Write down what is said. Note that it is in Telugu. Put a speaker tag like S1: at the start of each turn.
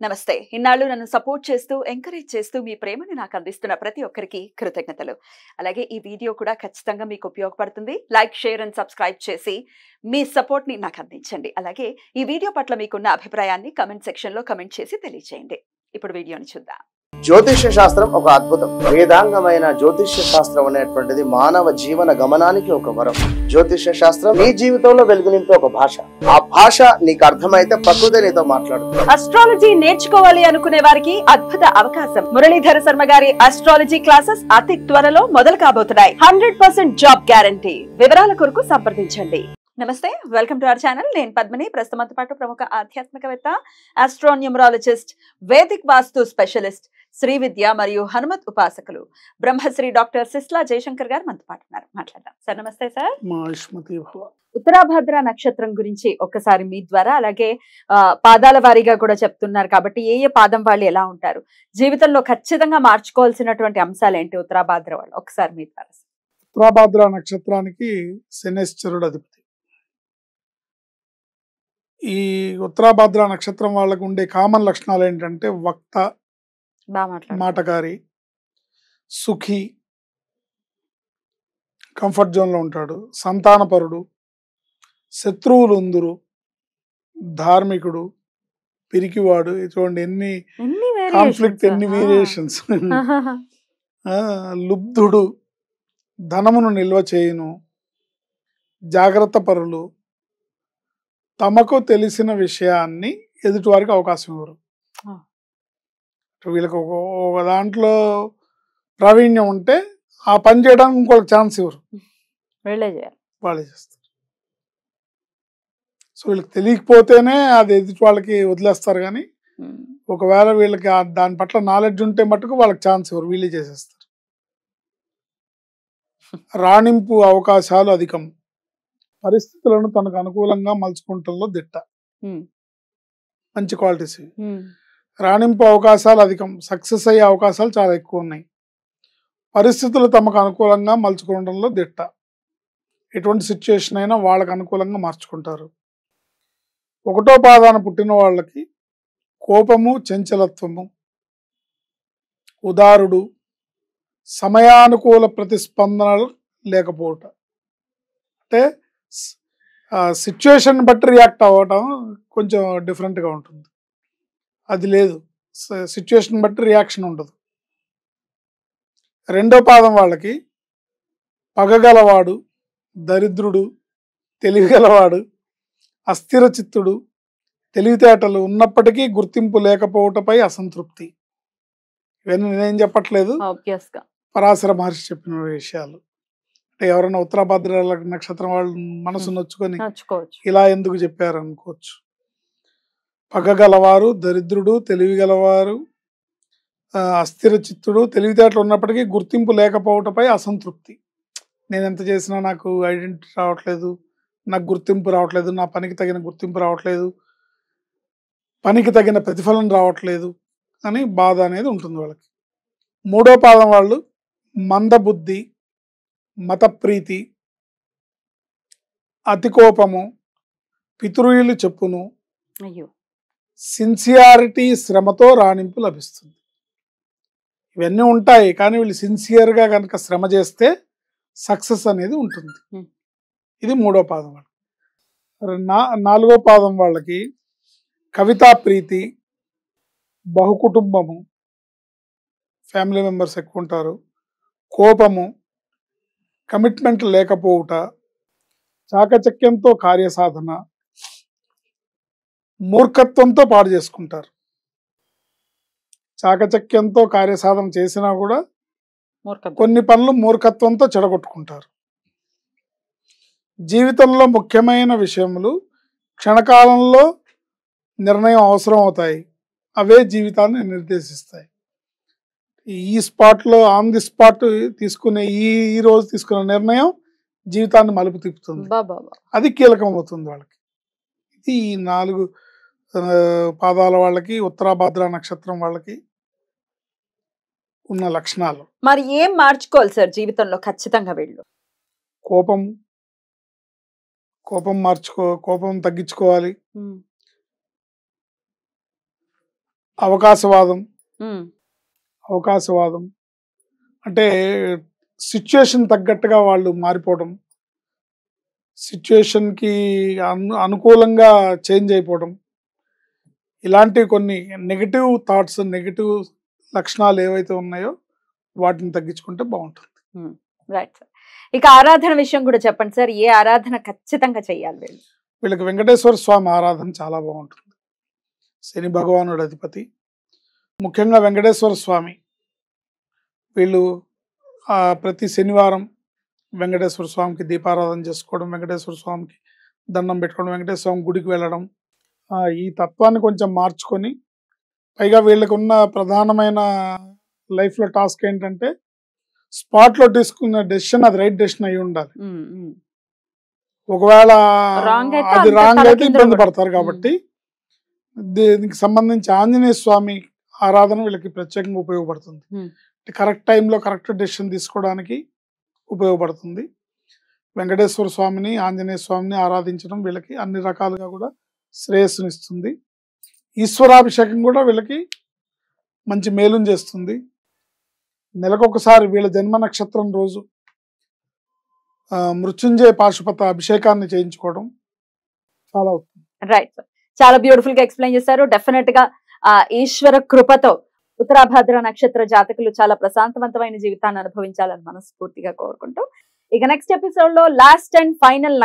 S1: నమస్తే. ఇన్నాళ్ళు నన్ను సపోర్ట్ చేస్తూ, ఎంకరేజ్ చేస్తూ మీ ప్రేమని నాకు అందిస్తున్న ప్రతి ఒక్కరికి కృతజ్ఞతలు. అలాగే ఈ వీడియో కూడా ఖచ్చితంగా మీకు ఉపయోగపడుతుంది. లైక్, షేర్ అండ్ సబ్స్క్రైబ్ చేసి మీ సపోర్ట్‌ని నాకు అందించండి. అలాగే ఈ వీడియో పట్ల మీకున్న అభిప్రాయాన్ని కామెంట్ సెక్షన్‌లో కామెంట్ చేసి తెలియజేయండి. ఇప్పుడు వీడియోని చూద్దాం.
S2: జ్యోతిష్య శాస్త్రం ఒక అద్భుతం. వేదాంగమైన జ్యోతిష్య శాస్త్రం అనేటువంటిది మానవ జీవన గమనానికి ఒక వరం. జ్యోతిష్య శాస్త్రం నీ జీవితంలో వెలుగునింపే ఒక భాష. ఆ భాష నీకు అర్థమైతే ప్రకృతి నీతో మాట్లాడుతుంది.
S1: అస్ట్రాలజీ నేర్చుకోవాలి అనుకునే వారికి అద్భుత అవకాశం. మురళీధర శర్మ గారి అస్ట్రాలజీ క్లాసెస్ అతి త్వరలో మొదలు కాబోతున్నాయి. 100% జాబ్ గ్యారంటీ. వివరాల కొరకు సంప్రదించండి. నమస్తే, వెల్కమ్ టు అవర్ ఛానల్. నేను పద్మిని. ప్రస్తుతంతో పాటు ప్రముఖ ఆధ్యాత్మికవేత్త, ఆస్ట్రోన్యూమరాలజిస్ట్, వేదిక్ వాస్తు స్పెషలిస్ట్, శ్రీ విద్య మరియు హనుమత్ ఉపాసకులు బ్రహ్మశ్రీ డాక్టర్ సిస్లా జయశంకర్ గారు మనతో పాటు ఉన్నారు. మాట్లాడదాం సార్. నమస్తే సార్. ఉత్తరాభద్ర నక్షత్రం గురించి ఒక్కసారి మీ ద్వారా, అలాగే పాదాల వారీగా కూడా చెప్తున్నారు కాబట్టి ఏ ఏ పాదం వాళ్ళు ఎలా ఉంటారు, జీవితంలో ఖచ్చితంగా మార్చుకోవాల్సినటువంటి అంశాలు ఏంటి ఉత్తరాభద్ర వాళ్ళు, ఒకసారి మీ ద్వారా.
S3: ఉత్తరాభద్ర నక్షత్రానికి శనేశ్వరుడు అధిపతి. ఈ ఉత్తరాభద్ర నక్షత్రం వాళ్ళకు ఉండే కామన్ లక్షణాలు ఏంటంటే వక్త, మాటకారి, సుఖి, కంఫర్ట్ జోన్లో ఉంటాడు, సంతానపరుడు, శత్రువులు ఉందురు, ధార్మికుడు, పిరికివాడు. చూడండి ఎన్ని కాన్ఫ్లిక్ట్, ఎన్ని వేరియేషన్స్. లుబ్ధుడు, ధనమును నిల్వ చేయును, జాగ్రత్త పరులు, తమకు తెలిసిన విషయాన్ని ఎదుటి వారికి అవకాశం ఇవ్వరు. వీళ్ళకి ఒక దాంట్లో ప్రావీణ్యం ఉంటే ఆ పని చేయడానికి ఇంకొక ఛాన్స్ ఇవ్వరు, వాళ్ళే చేస్తారు. సో వీళ్ళకి తెలియకపోతేనే అది ఎదుటి వాళ్ళకి వదిలేస్తారు. కానీ ఒకవేళ వీళ్ళకి దాని పట్ల నాలెడ్జ్ ఉంటే మటుకు వాళ్ళకి ఛాన్స్ ఇవ్వరు, వీళ్ళే చేసేస్తారు. రాణింపు అవకాశాలు అధికం. పరిస్థితులను తనకు అనుకూలంగా మలుచుకుంటంలో దిట్ట. మంచి క్వాలిటీస్. రాణింపు అవకాశాలు అధికం. సక్సెస్ అయ్యే అవకాశాలు చాలా ఎక్కువ ఉన్నాయి. పరిస్థితులు తమకు అనుకూలంగా మలుచుకోవడంలో దిట్ట. ఎటువంటి సిచ్యుయేషన్ అయినా వాళ్ళకు అనుకూలంగా మార్చుకుంటారు. ఒకటో పాదాన పుట్టిన వాళ్ళకి కోపము, చంచలత్వము, ఉదారుడు, సమయానుకూల ప్రతిస్పందనలు లేకపోవటం. అంటే సిచ్యుయేషన్ బట్టి రియాక్ట్ అవ్వటం కొంచెం డిఫరెంట్గా ఉంటుంది. అది లేదు, సిచ్యుయేషన్ బట్టి రియాక్షన్ ఉండదు. రెండో పాదం వాళ్ళకి పగగలవాడు, దరిద్రుడు, తెలివిగలవాడు, అస్థిర చిత్తుడు, తెలివితేటలు ఉన్నప్పటికీ గుర్తింపు లేకపోవటపై అసంతృప్తి. ఇవన్నీ నేనేం చెప్పట్లేదు, పరాశర మహర్షి చెప్పిన విషయాలు. అంటే ఎవరైనా ఉత్తరాభద్ర నక్షత్రం వాళ్ళు మనసు నొచ్చుకొని ఇలా ఎందుకు చెప్పారు అనుకోవచ్చు. పగగలవారు, దరిద్రుడు, తెలివిగలవారు, అస్థిర చిత్తుడు, తెలివితేటలు ఉన్నప్పటికీ గుర్తింపు లేకపోవటంపై అసంతృప్తి. నేను ఎంత చేసినా నాకు ఐడెంటిటీ రావట్లేదు, నాకు గుర్తింపు రావట్లేదు, నా పనికి తగిన గుర్తింపు రావట్లేదు, పనికి తగిన ప్రతిఫలం రావట్లేదు అని బాధ అనేది ఉంటుంది వాళ్ళకి. మూడో పాదం వాళ్ళు మందబుద్ధి, మతప్రీతి, అతి కోపము, పితృయులు చెప్పును, సిన్సియారిటీ, శ్రమతో రాణింపు లభిస్తుంది. ఇవన్నీ ఉంటాయి, కానీ వీళ్ళు సిన్సియర్గా కనుక శ్రమ చేస్తే సక్సెస్ అనేది ఉంటుంది. ఇది మూడో పాదం వాళ్ళకి. నాలుగో పాదం వాళ్ళకి కవితా ప్రీతి, బహుకుటుంబము, ఫ్యామిలీ మెంబర్స్ ఎక్కువ ఉంటారు, కోపము, కమిట్మెంట్ లేకపోవుట, చాకచక్యంతో కార్యసాధన, మూర్ఖత్వంతో పాడు చేసుకుంటారు. చాకచక్యంతో కార్యసాధన చేసినా కూడా కొన్ని పనులు మూర్ఖత్వంతో చెడగొట్టుకుంటారు. జీవితంలో ముఖ్యమైన విషయములు క్షణకాలంలో నిర్ణయం అవసరం అవుతాయి, అవే జీవితాన్ని నిర్దేశిస్తాయి. ఈ స్పాట్లో, ఆన్ ది స్పాట్ తీసుకునే ఈ రోజు తీసుకునే నిర్ణయం జీవితాన్ని మలుపు తిప్పుతుంది, అది కీలకం అవుతుంది వాళ్ళకి. ఇది ఈ 4 పాదాల వాళ్ళకి, ఉత్తరాభద్ర నక్షత్రం వాళ్ళకి ఉన్న లక్షణాలు.
S1: మరి ఏం మార్చుకోవాలి సార్ జీవితంలో ఖచ్చితంగా వీళ్ళు?
S3: కోపం తగ్గించుకోవాలి. అవకాశవాదం
S1: ఉమ్,
S3: అవకాశవాదం అంటే సిచ్యుయేషన్ తగ్గట్టుగా వాళ్ళు మారిపోవడం, సిచ్యుయేషన్కి అనుకూలంగా చేంజ్ అయిపోవడం, ఇలాంటివి కొన్ని నెగిటివ్ థాట్స్, నెగిటివ్ లక్షణాలు ఏవైతే ఉన్నాయో వాటిని తగ్గించుకుంటే బాగుంటుంది.
S1: Right sir. ఇక ఆరాధన విషయం కూడా చెప్పండి సార్. ఏ ఆరాధన ఖచ్చితంగా చెయ్యాలి వీళ్ళు?
S3: వీళ్ళకి వెంకటేశ్వర స్వామి ఆరాధన చాలా బాగుంటుంది. శని భగవానుడు అధిపతి, ముఖ్యంగా వెంకటేశ్వర స్వామి. వీళ్ళు ప్రతి శనివారం వెంకటేశ్వర స్వామికి దీపారాధన చేసుకోవడం, వెంకటేశ్వర స్వామికి దండం పెట్టుకోవడం, వెంకటేశ్వర స్వామి గుడికి వెళ్ళడం, ఈ తత్వాన్ని కొంచెం మార్చుకొని, పైగా వీళ్ళకి ఉన్న ప్రధానమైన లైఫ్లో టాస్క్ ఏంటంటే స్పాట్లో తీసుకున్న డెసిషన్ అది రైట్ డెసిషన్ అయి ఉండాలి. ఒకవేళ అది రాంగ్ అయితే ఇబ్బంది పడతారు. కాబట్టి దీనికి సంబంధించి ఆంజనేయ స్వామి ఆరాధన వీళ్ళకి ప్రత్యేకంగా ఉపయోగపడుతుంది. కరెక్ట్ టైంలో కరెక్ట్ డెసిషన్ తీసుకోవడానికి ఉపయోగపడుతుంది. వెంకటేశ్వర స్వామిని, ఆంజనేయ స్వామిని ఆరాధించడం వీళ్ళకి అన్ని రకాలుగా కూడా శ్రేయస్సునిస్తుంది. ఈశ్వరాభిషేకం కూడా వీళ్ళకి మంచి మేలుని చేస్తుంది. నెలకొకసారి వీళ్ళ జన్మ నక్షత్రం రోజు మృత్యుంజయ పాశుపత అభిషేకాన్ని చేయించుకోవడం చాలా ఉత్తమం.
S1: రైట్ సార్, చాలా బ్యూటిఫుల్ గా ఎక్స్ప్లెయిన్ చేశారు. డెఫినెట్ గా ఈశ్వర కృపతో ఉత్తరాభాద్ర నక్షత్ర జాతకులు చాలా ప్రశాంతవంతమైన జీవితాన్ని అనుభవించాలని మనస్ఫూర్తిగా కోరుకుంటూ, ఇక నెక్స్ట్ ఎపిసోడ్ లో లాస్ట్ అండ్ ఫైనల్